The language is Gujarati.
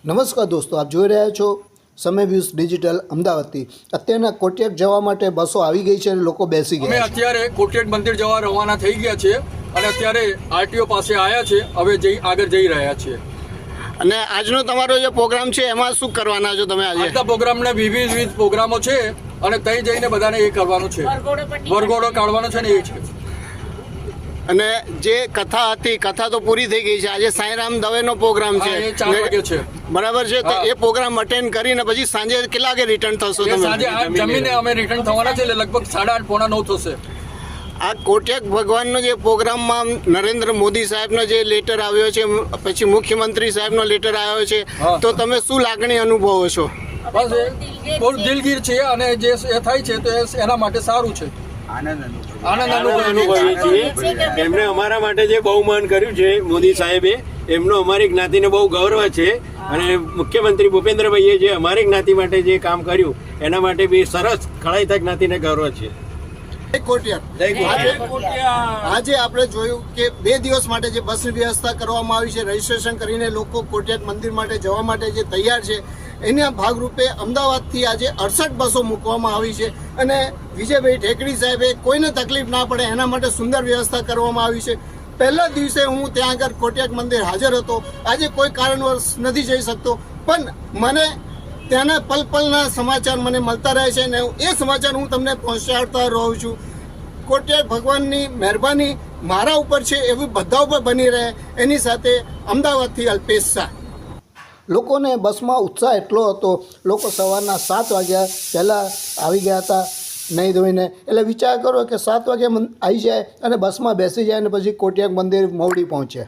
નમસ્કાર દોસ્તો, આપ જોઈ રહ્યા છો સમય વ્યૂઝ ડિજિટલ અમદાવાદથી। અત્યારના કોટિયાક જવા માટે બસો આવી ગઈ છે અને લોકો બેસી ગયા છે। અમે અત્યારે કોટિયાક મંદિર જવા રવાના થઈ ગયા છે અને અત્યારે આરટીઓ પાસે આવ્યા છે। હવે આગળ જઈ રહ્યા છીએ। અને આજનો તમારો જે પ્રોગ્રામ છે એમાં શું કરવાના છો તમે? આજના પ્રોગ્રામને વિવિધ પ્રોગ્રામો છે અને ત્યાં જઈને બધાને એ કરવાનું છે, વરઘોડો કાઢવાનો છે ને એ છે। અને જે કથા હતી, કથા તો પૂરી થઈ ગઈ છે। આજે સાંઈરામ દવેનો પ્રોગ્રામ છે, 4 વાગે છે, બરાબર છે? તો એ પ્રોગ્રામ અટેન્ડ કરીને પછી સાંજે કેટલા વાગે રિટર્ન થશો તમે? સાંજે જમીને અમે રિટર્ન થવાના છે, એટલે લગભગ 8:30 પોણા 9 થશે। આ કોટિયાક ભગવાનનો જે પ્રોગ્રામમાં નરેન્દ્ર મોદી સાહેબનો જે લેટર આવ્યો છે, પછી મુખ્યમંત્રી સાહેબનો લેટર આવ્યો છે, તો તમે શું લાગણી અનુભવો છો? બસ બહુ દિલગીર છે અને જે એ થાય છે તો એના માટે સારું છે। આનંદ અનુભવીએ છીએ। એમણે અમારા માટે જે બહુમાન કર્યું છે મોદી સાહેબે, એમનો અમારી જ્ઞાતિને બહુ ગૌરવ છે। અને મુખ્યમંત્રી ભૂપેન્દ્રભાઈએ જે અમારી જ્ઞાતિ માટે જે કામ કર્યું એના માટે બી સરસ ખળાઈતા જ્ઞાતિને ગૌરવ છે। આજે આપણે જોયું કે 2 દિવસ માટે જે બસની વ્યવસ્થા કરવામાં આવી છે, રજીસ્ટ્રેશન કરીને લોકો કોટિયાક મંદિર માટે જવા માટે જે તૈયાર છે, એના ભાગરૂપે અમદાવાદથી આજે 68 બસો મૂકવામાં આવી છે। અને વિજયભાઈ ઠેકડી સાહેબે કોઈને તકલીફ ના પડે એના માટે સુંદર વ્યવસ્થા કરવામાં આવી છે। પહેલા દિવસે હું ત્યાં આગળ કોટિયાક મંદિર હાજર હતો, આજે કોઈ કારણવશ નથી જઈ શકતો, પણ મને ત્યાંના પલના સમાચાર મને મળતા રહે છે અને એ સમાચાર હું તમને પહોંચાડતા રહું છું। કોટિયાક ભગવાનની મહેરબાની મારા ઉપર છે, એવી બધા ઉપર બની રહે। એની સાથે અમદાવાદથી અલ્પેશ શાહ। લોકોને બસમાં ઉત્સાહ એટલો હતો, લોકો સવારના 7 વાગ્યા પહેલાં આવી ગયા હતા નહીં ધોઈને। એટલે વિચાર કરો કે 7 વાગે આવી જાય અને બસમાં બેસી જાય અને પછી કોટિયાક મંદિર મોવડી પહોંચે।